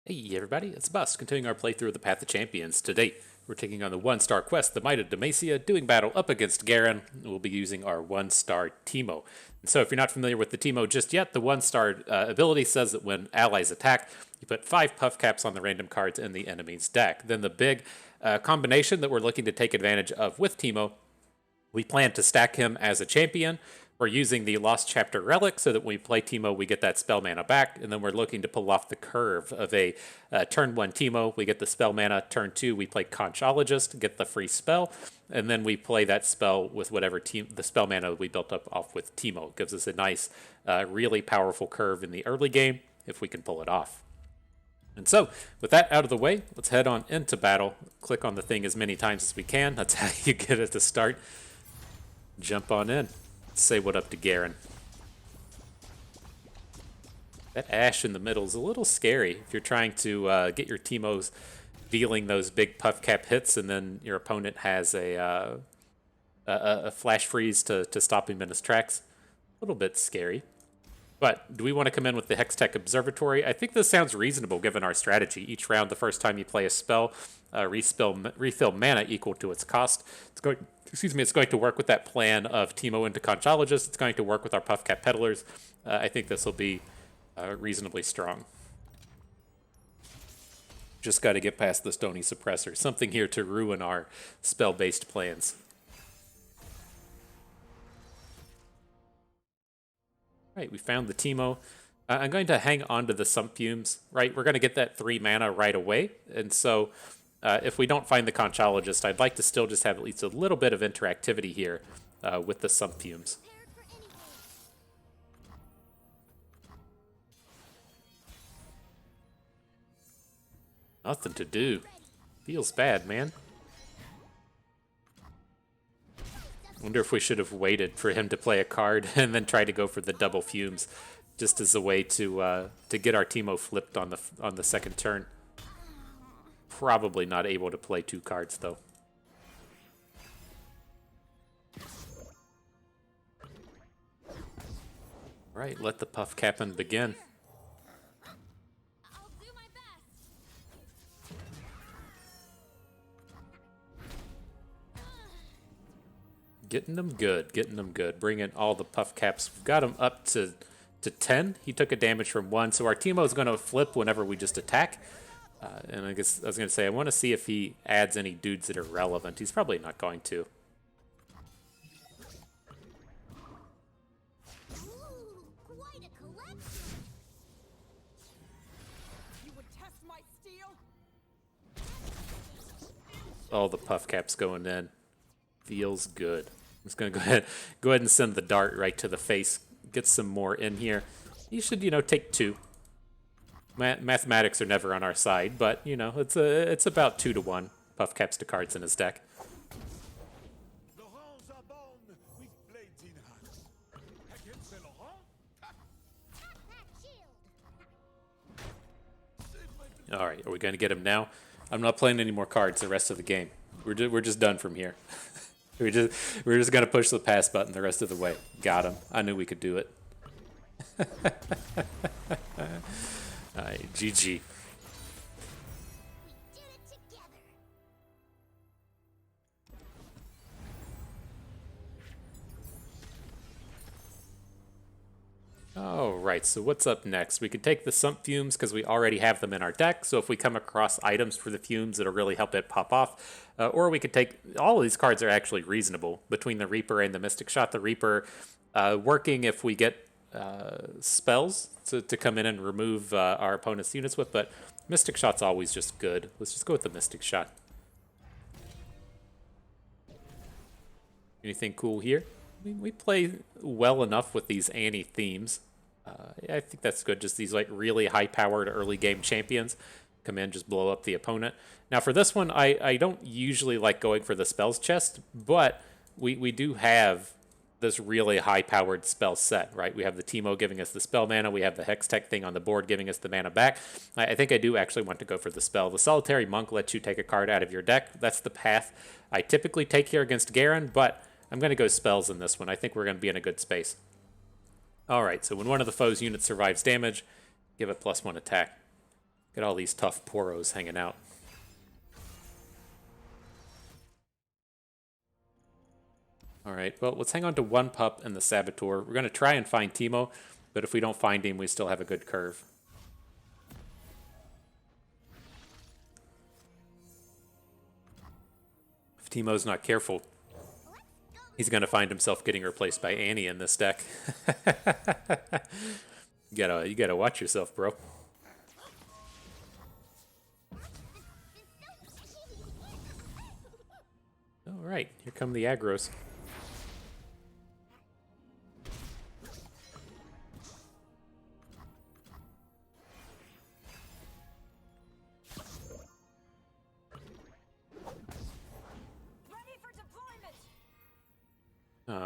Hey everybody, it's Bus, continuing our playthrough of the Path of Champions. Today, we're taking on the 1-star quest, the Might of Demacia, doing battle up against Garen. We'll be using our 1-star Teemo. And so if you're not familiar with the Teemo just yet, the 1-star ability says that when allies attack, you put 5 puff caps on the random cards in the enemy's deck. Then the big combination that we're looking to take advantage of with Teemo, we plan to stack him as a champion. We're using the Lost Chapter Relic so that when we play Teemo, we get that spell mana back, and then we're looking to pull off the curve of a turn 1 Teemo. We get the spell mana. Turn 2, we play Conchologist, get the free spell, and then we play that spell with whatever the spell mana we built up off with Teemo. It gives us a nice, really powerful curve in the early game if we can pull it off. And so, with that out of the way, let's head on into battle. Click on the thing as many times as we can. That's how you get it to start. Jump on in. Say what up to Garen. That Ashe in the middle is a little scary if you're trying to get your Teemos dealing those big puff cap hits, and then your opponent has a flash freeze to stop him in his tracks. A little bit scary. But do we want to come in with the Hextech Observatory? I think this sounds reasonable given our strategy. Each round, the first time you play a spell, refill mana equal to its cost. It's going to work with that plan of Teemo into Conchologist. It's going to work with our Puffcap Peddlers. I think this will be reasonably strong. Just got to get past the Stony Suppressor. Something here to ruin our spell-based plans. Right, we found the Teemo. I'm going to hang on to the Sump Fumes, right? We're going to get that 3 mana right away. And so if we don't find the Conchologist, I'd like to still just have at least a little bit of interactivity here with the Sump Fumes. Nothing to do. Feels bad, man. Wonder if we should have waited for him to play a card and then try to go for the double fumes, just as a way to get our Teemo flipped on the second turn. Probably not able to play 2 cards though. Right, let the puff capping begin. Getting them good, getting them good. Bringing all the puff caps. We've got him up to 10. He took a damage from 1, so our Teemo is going to flip whenever we just attack. And I guess I was going to say, I want to see if he adds any dudes that are relevant. He's probably not going to. All the puff caps going in. Feels good. I'm just going to go ahead and send the dart right to the face. Get some more in here. You should, take 2. Mathematics are never on our side, but, it's about 2 to 1 puff caps to cards in his deck. All right, are we going to get him now? I'm not playing any more cards the rest of the game. We're just done from here. We're just gonna push the pass button the rest of the way. Got him. I knew we could do it. Alright, GG. Alright, so what's up next? We can take the Sump Fumes because we already have them in our deck, so if we come across items for the Fumes, it'll really help it pop off. Or we could take... All of these cards are actually reasonable between the Reaper and the Mystic Shot. The Reaper working if we get spells to come in and remove our opponent's units with, but Mystic Shot's always just good. Let's just go with the Mystic Shot. Anything cool here? We play well enough with these Annie themes. I think that's good. Just these like really high-powered early game champions come in, just blow up the opponent. Now for this one, I don't usually like going for the spells chest, but we do have this really high-powered spell set, right? We have the Teemo giving us the spell mana. We have the Hextech thing on the board giving us the mana back. I think I do actually want to go for the spell. The Solitary Monk lets you take a card out of your deck. That's the path I typically take here against Garen, but I'm going to go spells in this one. I think we're going to be in a good space. All right, so when one of the foe's units survives damage, give it +1 attack. Get all these tough poros hanging out. Alright, well, let's hang on to one pup and the Saboteur. We're going to try and find Teemo, but if we don't find him, we still have a good curve. If Teemo's not careful, he's going to find himself getting replaced by Annie in this deck. You gotta watch yourself, bro. Alright, here come the aggros.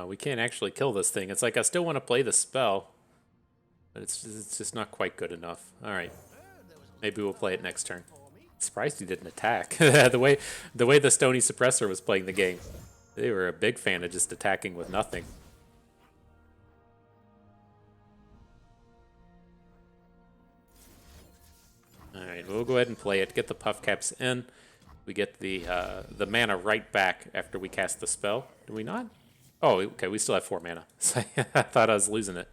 We can't actually kill this thing. It's like I still want to play the spell, but it's just not quite good enough. All right, maybe we'll play it next turn. Surprised he didn't attack. the way the Stony Suppressor was playing the game, they were a big fan of just attacking with nothing. All right, we'll go ahead and play it. Get the puff caps in. We get the mana right back after we cast the spell. Do we not? Oh, okay, we still have 4 mana. I thought I was losing it.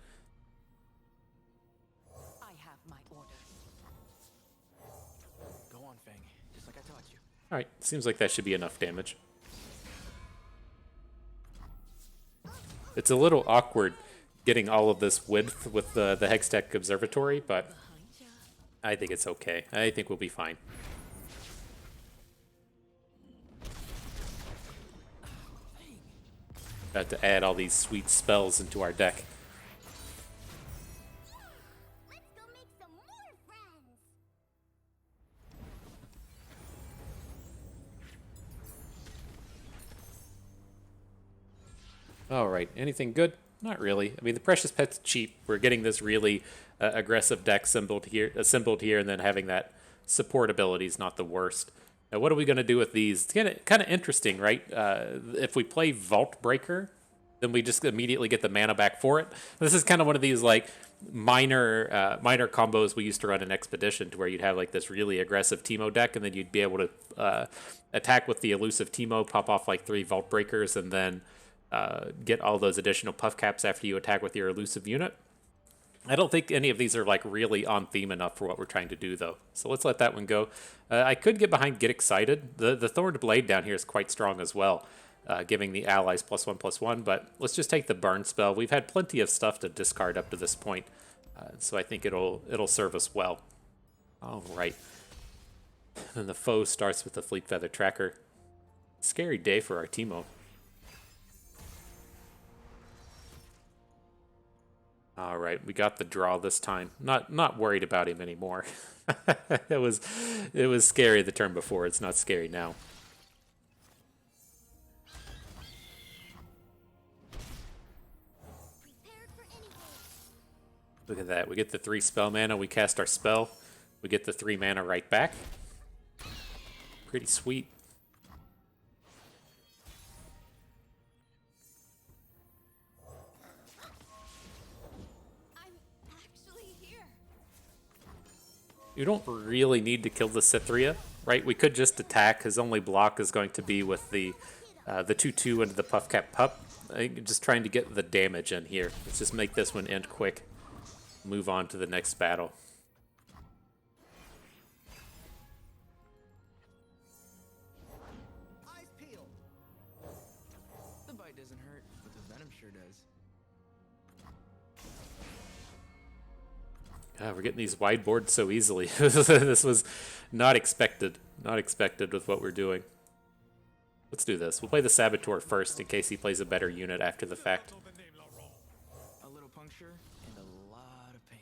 I have my orders. Go on, Fang, just like I taught you. Alright, seems like that should be enough damage. It's a little awkward getting all of this width with the Hextech Observatory, but I think it's okay. I think we'll be fine. Got to add all these sweet spells into our deck. Let's go make some more friends. All right, anything good? Not really. I mean, the Precious Pet's cheap. We're getting this really aggressive deck assembled here, and then having that support ability is not the worst. Now, what are we going to do with these? It's kind of interesting, right? If we play Vault Breaker, then we just immediately get the mana back for it. This is kind of one of these like minor combos we used to run in Expedition, to where you'd have like this really aggressive Teemo deck, and then you'd be able to attack with the elusive Teemo, pop off like 3 Vault Breakers, and then get all those additional puff caps after you attack with your elusive unit. I don't think any of these are like really on theme enough for what we're trying to do, though. So let's let that one go. I could get behind Get Excited. The Thorned Blade down here is quite strong as well, giving the allies +1/+1. But let's just take the Burn spell. We've had plenty of stuff to discard up to this point, so I think it'll serve us well. All right. And the foe starts with the Fleet Feather Tracker. Scary day for our Teemo. All right, we got the draw this time. Not worried about him anymore. it was scary the turn before. It's not scary now. Look at that. We get the 3 spell mana. We cast our spell. We get the 3 mana right back. Pretty sweet. You don't really need to kill the Cythria, right? We could just attack. His only block is going to be with the 2/2 into the Puff Cap Pup. I think just trying to get the damage in here. Let's just make this one end quick. Move on to the next battle. Eyes peeled. The bite doesn't hurt, but the venom sure does. God, we're getting these wide boards so easily. This was not expected. Not expected with what we're doing. Let's do this. We'll play the Saboteur first in case he plays a better unit after the fact. A little puncture and a lot of pain.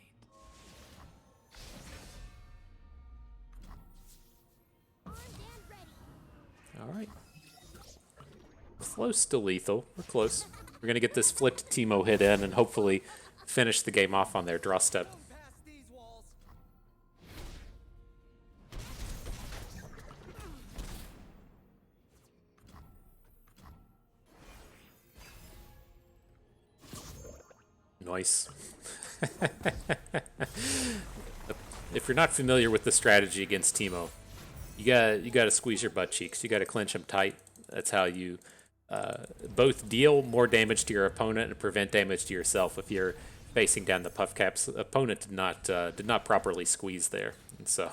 All right. Close to lethal. We're close. We're going to get this flipped Teemo hit in and hopefully finish the game off on their draw step. Nice. if you're not familiar with the strategy against Teemo, you gotta squeeze your butt cheeks. You gotta clench them tight. That's how you both deal more damage to your opponent and prevent damage to yourself. If you're facing down the puff caps, opponent did not properly squeeze there, and so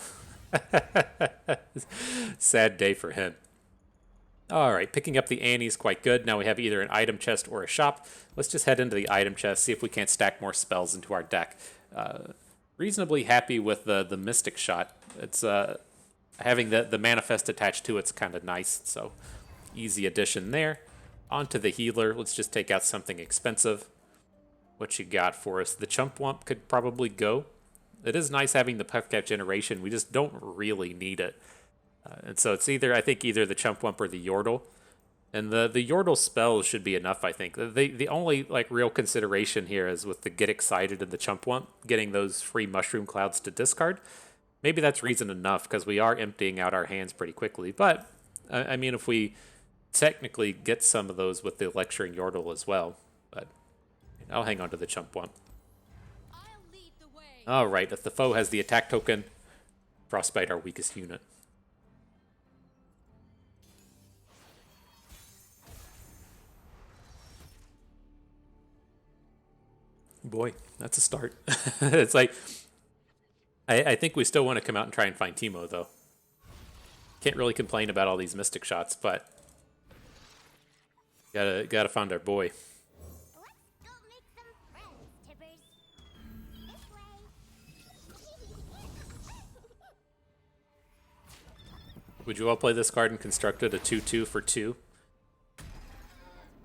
sad day for him. All right, picking up the Annie is quite good. Now we have either an item chest or a shop. Let's just head into the item chest, see if we can't stack more spells into our deck. Reasonably happy with the Mystic Shot. It's having the Manifest attached to it's kind of nice, so easy addition there. Onto the healer. Let's just take out something expensive. What you got for us? The Chump Wump could probably go. It is nice having the Puff Cap generation. We just don't really need it. And so it's either, I think, either the Chump Wump or the Yordle. And the Yordle spell should be enough, I think. The only like real consideration here is with the Get Excited and the Chump Wump, getting those free Mushroom Clouds to discard. Maybe that's reason enough, because we are emptying out our hands pretty quickly. But, I mean, if we technically get some of those with the Lecturing Yordle as well. But I'll hang on to the Chump Wump. Alright, if the foe has the attack token, Frostbite our weakest unit. Boy, that's a start. It's like, I think we still want to come out and try and find Teemo, though. Can't really complain about all these Mystic Shots, but gotta find our boy. Let's go make some friends, Tippers. This way. Would you all play this card and constructed a 2/2 for 2?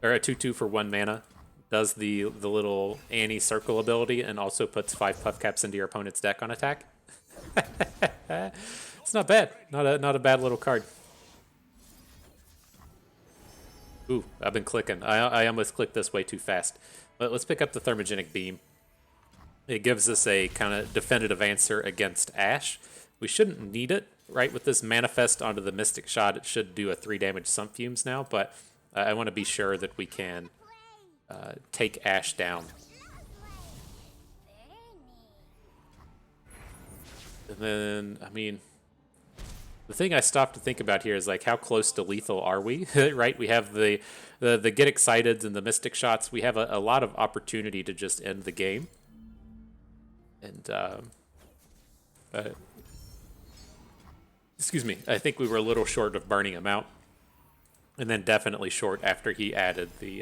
Or a 2/2 for 1 mana? Does the little Annie circle ability and also puts 5 puff caps into your opponent's deck on attack? It's not bad. Not a bad little card. Ooh, I've been clicking. I almost clicked this way too fast. But let's pick up the Thermogenic Beam. It gives us a kind of definitive answer against Ash. We shouldn't need it, right? With this Manifest onto the Mystic Shot, it should do a 3 damage Sump Fumes now, but I want to be sure that we can take Ash down. And then, I mean, the thing I stopped to think about here is like how close to lethal are we, right? We have the Get Exciteds and the Mystic Shots. We have a lot of opportunity to just end the game. And, excuse me, I think we were a little short of burning him out. And then definitely short after he added the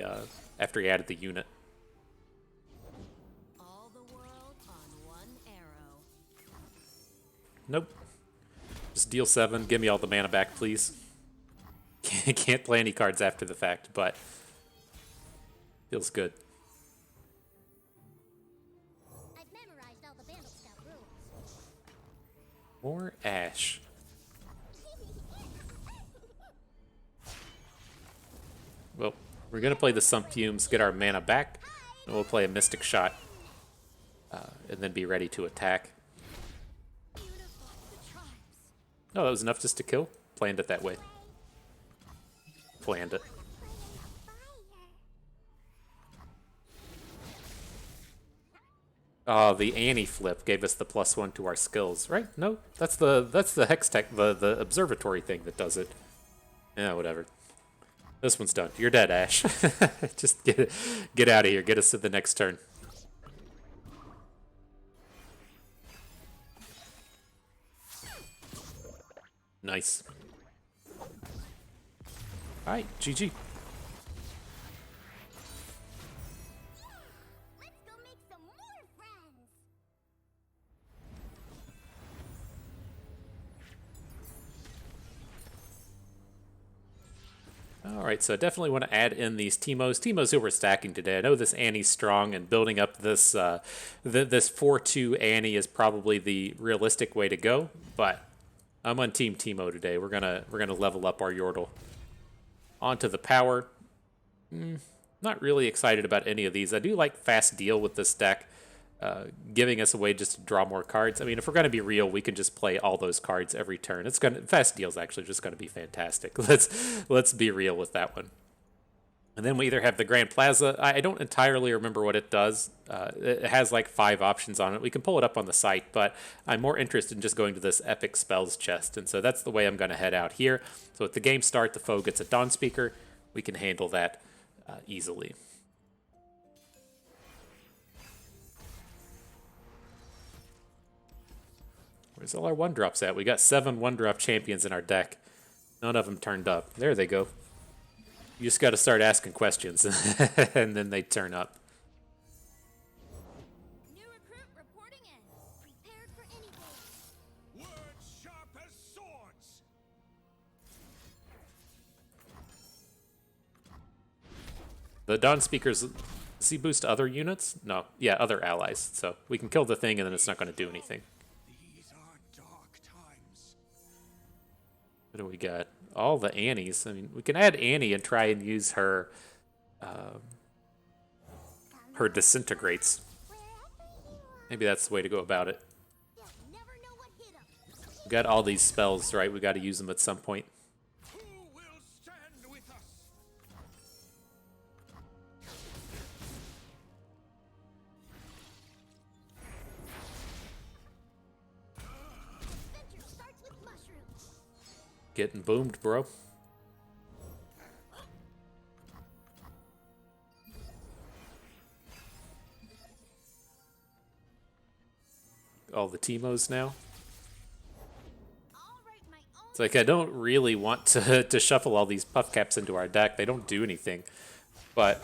unit. All the world on one arrow. Nope. Just deal 7. Give me all the mana back, please. Can't play any cards after the fact, but feels good. I've memorized all the Battle Scout rules. More Ash. Well, we're going to play the Sump Fumes, get our mana back, and we'll play a Mystic Shot, and then be ready to attack. Oh, that was enough just to kill? Planned it that way. Planned it. Oh, the Annie flip gave us the +1 to our skills, right? No, that's the Hex Tech, the observatory thing that does it. Yeah, whatever. This one's done. You're dead, Ash. Just get out of here. Get us to the next turn. Nice. Alright, GG. Let's go make some more friends. Alright, so I definitely want to add in these Teemos. Teemos who we're stacking today. I know this Annie's strong, and building up this this 4/2 Annie is probably the realistic way to go, but I'm on Team Teemo today. We're gonna level up our Yordle. Onto the power. Not really excited about any of these. I do like fast deal with this deck, giving us a way just to draw more cards. I mean, if we're gonna be real, we can just play all those cards every turn. Fast deal's actually just gonna be fantastic. Let's be real with that one. And then we either have the Grand Plaza. I don't entirely remember what it does. It has like 5 options on it. We can pull it up on the site, but I'm more interested in just going to this Epic Spells chest. And so that's the way I'm going to head out here. So at the game start, the foe gets a Dawn Speaker. We can handle that easily. Where's all our 1-drops at? We got 7 1-drop champions in our deck. None of them turned up. There they go. You just got to start asking questions, and then they turn up. New recruit reporting in. Prepared for anything. Words sharp as swords. The Dawn Speakers, does he boost other units? No. Yeah, other allies. So we can kill the thing, and then it's not going to do anything. These are dark times. What do we got? All the Annies. I mean, we can add Annie and try and use her her disintegrates. Maybe that's the way to go about it. You'll never know what hit 'em. We got all these spells, right? We got to use them at some point. Who will stand with us? Adventure starts with mushrooms. Getting boomed, bro. All the Teemos now. I'll write my own. It's like I don't really want to shuffle all these puff caps into our deck. They don't do anything. But,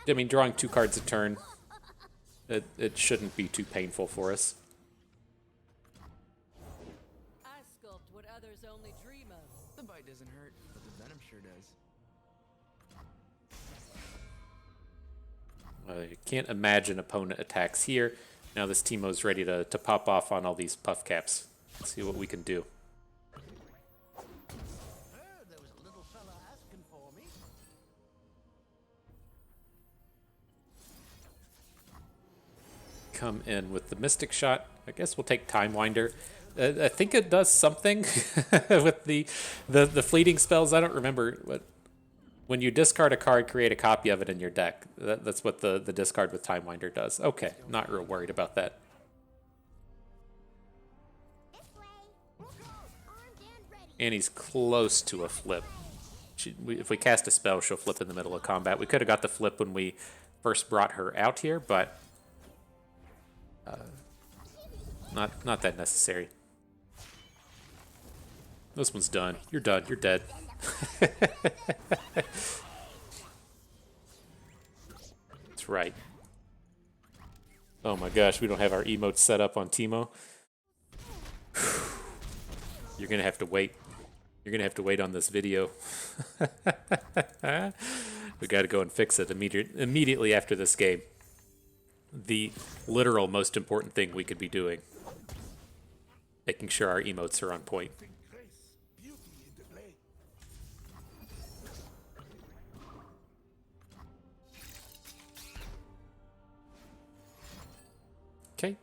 I mean, drawing 2 cards a turn, it shouldn't be too painful for us. I sculpt what others only dream of. The bite doesn't hurt, but the venom sure does. I can't imagine opponent attacks here. Now this Teemo's ready to pop off on all these puff caps. Let's see what we can do. There was a little fella asking for me. Come in with the Mystic Shot. I guess we'll take Time Winder. I think it does something with the fleeting spells. I don't remember what. When you discard a card, create a copy of it in your deck. That's what the discard with Time Winder does. Okay, not real worried about that. This way. Armed and ready. Annie's close to a flip. If we cast a spell, she'll flip in the middle of combat. We could have got the flip when we first brought her out here, but not that necessary. This one's done. You're done. You're dead. That's right. Oh my gosh, we don't have our emotes set up on Teemo. You're gonna have to wait. You're gonna have to wait on this video. We gotta go and fix it immediately after this game. The literal most important thing we could be doing. Making sure our emotes are on point. Grace, beauty in the blade. Okay,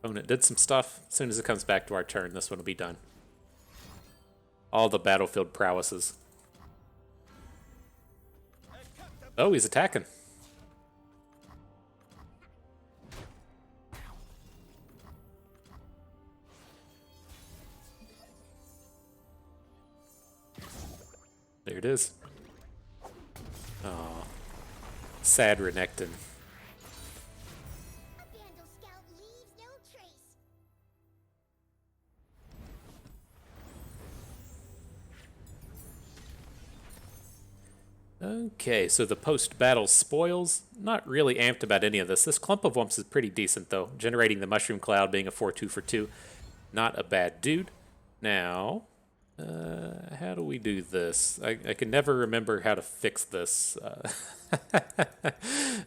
opponent did some stuff. As soon as it comes back to our turn, this one will be done. All the battlefield prowesses. Oh, he's attacking. There it is. Oh, sad Renekton. A Vandal Scout leaves no trace. Okay, so the post-battle spoils. Not really amped about any of this. This Clump of Wumps is pretty decent, though. Generating the Mushroom Cloud, being a 4/2 for 2. Not a bad dude. Now, how do we do this? I can never remember how to fix this.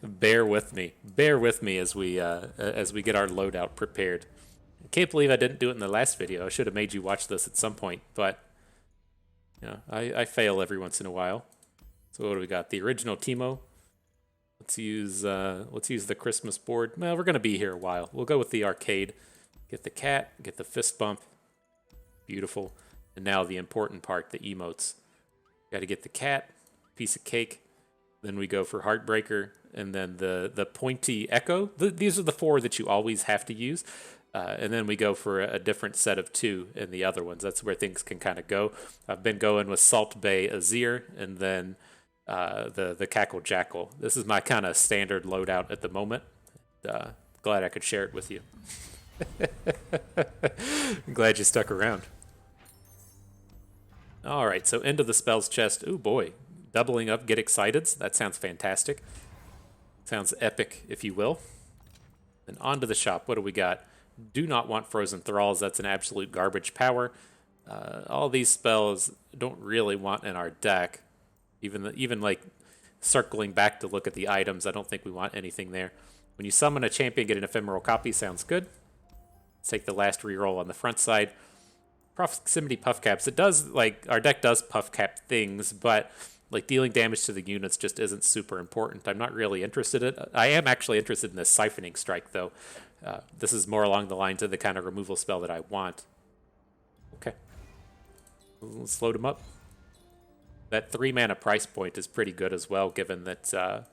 Bear with me. Bear with me as we get our loadout prepared. I can't believe I didn't do it in the last video. I should have made you watch this at some point, but you know, I fail every once in a while. So what do we got? The original Teemo. Let's use the Christmas board. Well, we're gonna be here a while. We'll go with the arcade. Get the cat. Get the fist bump. Beautiful. And now the important part, the emotes. Got to get the cat. Piece of cake. Then we go for Heartbreaker, and then the Pointy Echo. These are the 4 that you always have to use. And then we go for a different set of 2 in the other ones. That's where things can kind of go. I've been going with Salt Bay Azir, and then the Cackle Jackal. This is my kind of standard loadout at the moment. Glad I could share it with you. I'm glad you stuck around. All right, so into the spells chest. Oh boy, doubling up, get excited. That sounds fantastic. Sounds epic, if you will. Then onto the shop. What do we got? Do not want Frozen Thralls. That's an absolute garbage power. All these spells don't really want in our deck. Even like circling back to look at the items, I don't think we want anything there. When you summon a champion, get an ephemeral copy. Sounds good. Let's take the last reroll on the front side. Proximity puff caps. It does, like, our deck does puff cap things, but like dealing damage to the units just isn't super important. I'm not really interested in it. I am actually interested in this Siphoning Strike, though. This is more along the lines of the kind of removal spell that I want. Okay. Let's load him up. That 3 mana price point is pretty good as well, given that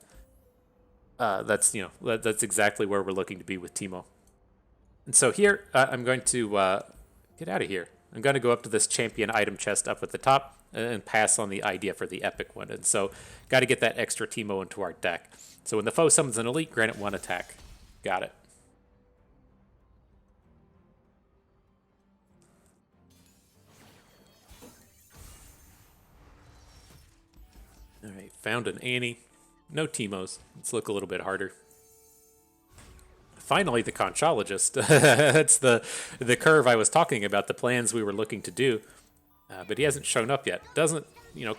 that's exactly where we're looking to be with Teemo. And so here, I'm going to get out of here. I'm going to go up to this champion item chest up at the top and pass on the idea for the epic one. And so, got to get that extra Teemo into our deck. So when the foe summons an elite, grant it 1 attack. Got it. All right, found an Annie. No Teemos. Let's look a little bit harder. Finally, the Conchologist. That's the curve I was talking about, the plans we were looking to do. But he hasn't shown up yet. Doesn't,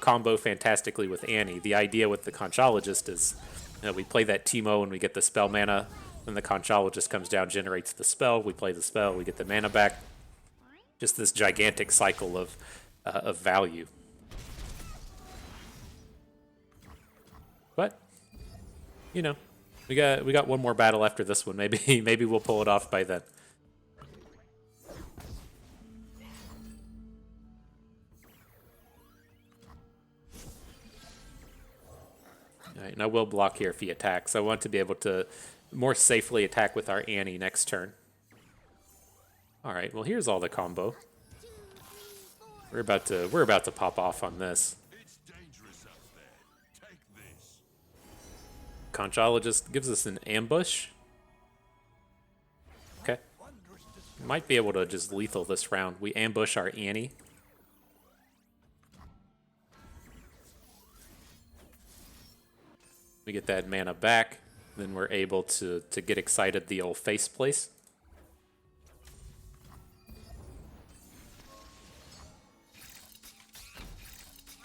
combo fantastically with Annie. The idea with the Conchologist is we play that Teemo and we get the spell mana. Then the Conchologist comes down, generates the spell. We play the spell, we get the mana back. Just this gigantic cycle of value. But, we got one more battle after this one. Maybe we'll pull it off by then. All right, and I will block here if he attacks. I want to be able to more safely attack with our Annie next turn. All right, well here's all the combo. We're about to pop off on this. Conchologist gives us an ambush. Okay. Might be able to just lethal this round. We ambush our Annie. We get that mana back. Then we're able to get excited the old face place.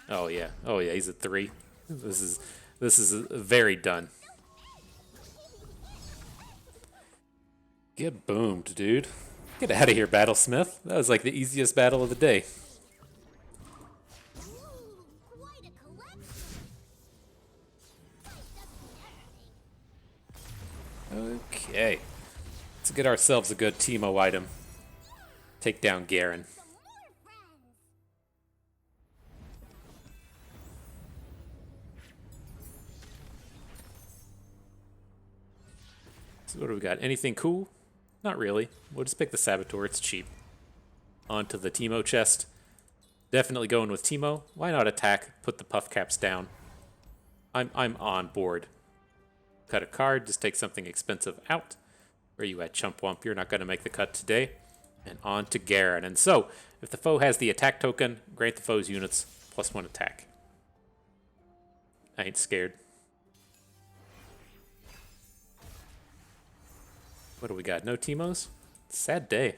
Oh yeah, he's at 3. This is very done. Get boomed, dude. Get out of here, Battlesmith. That was like the easiest battle of the day. Ooh, quite a collection. Okay. Let's get ourselves a good Teemo item. Take down Garen. Some more friends. So what do we got? Anything cool? Not really. We'll just pick the Saboteur. It's cheap. Onto the Teemo chest. Definitely going with Teemo. Why not attack? Put the puff caps down. I'm on board. Cut a card. Just take something expensive out. Where you at, Chump Wump? You're not going to make the cut today. And on to Garen. And so, if the foe has the attack token, grant the foe's units +1 attack. I ain't scared. What do we got? No Teemos? Sad day.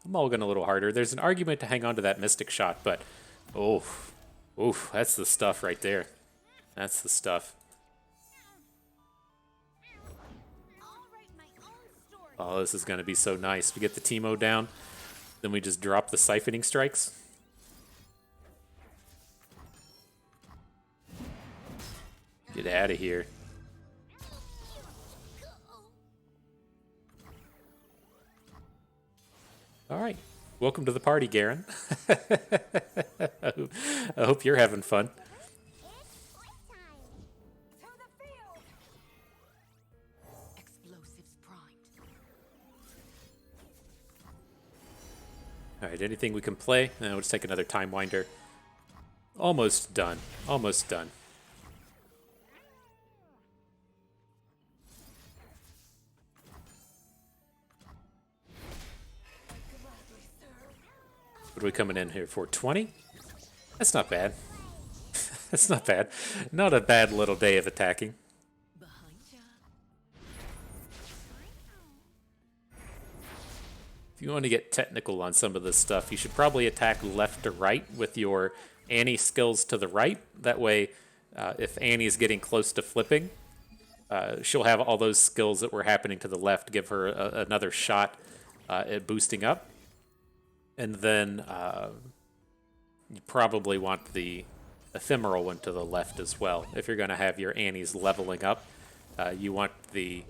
I'm mulligan a little harder. There's an argument to hang on to that Mystic Shot, but oof, that's the stuff right there. That's the stuff. I'll write my own story. Oh, this is going to be so nice. We get the Teemo down, then we just drop the Siphoning Strikes. Get out of here. All right. Welcome to the party, Garen. I hope you're having fun. It's fight time. Alright, anything we can play? We'll just take another Time Winder. Almost done. Almost done. What are we coming in here for? 20? That's not bad. That's not bad. Not a bad little day of attacking. Behind ya. If you want to get technical on some of this stuff, you should probably attack left to right with your Annie skills to the right. That way, if Annie's getting close to flipping, she'll have all those skills that were happening to the left, give her another shot at boosting up. And then you probably want the ephemeral one to the left as well. If you're going to have your Annies leveling up, you want the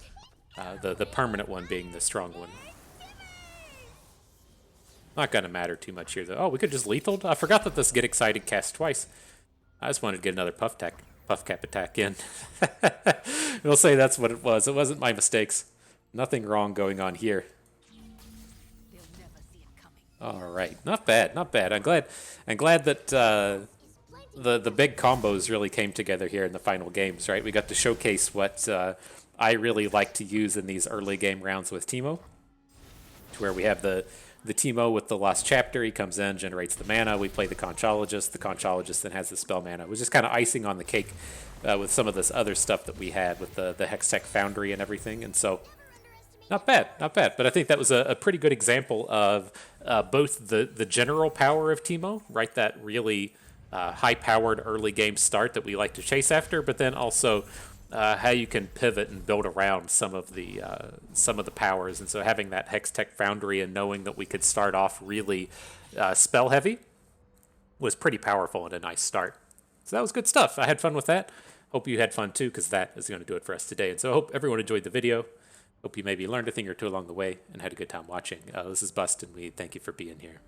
permanent one being the strong one. Not going to matter too much here, though. Oh, we could just lethal? I forgot that this Get Excited cast twice. I just wanted to get another puff cap attack in. We'll say that's what it was. It wasn't my mistakes. Nothing wrong going on here. They'll never see it coming. All right, not bad, not bad. I'm glad that the big combos really came together here in the final games. Right, we got to showcase what I really like to use in these early game rounds with Teemo, to where we have the Teemo with the Lost Chapter. He comes in, generates the mana. We play the Conchologist. The Conchologist then has the spell mana. It was just kind of icing on the cake with some of this other stuff that we had with the Hextech Foundry and everything. And so, not bad, not bad. But I think that was a pretty good example of both the general power of Teemo, right? That really high-powered early game start that we like to chase after, but then also how you can pivot and build around some of the powers. And so having that Hextech Foundry and knowing that we could start off really spell heavy was pretty powerful and a nice start. So that was good stuff. I had fun with that. Hope you had fun too, because that is going to do it for us today. And so I hope everyone enjoyed the video. Hope you maybe learned a thing or two along the way and had a good time watching. This is Bust, and we thank you for being here.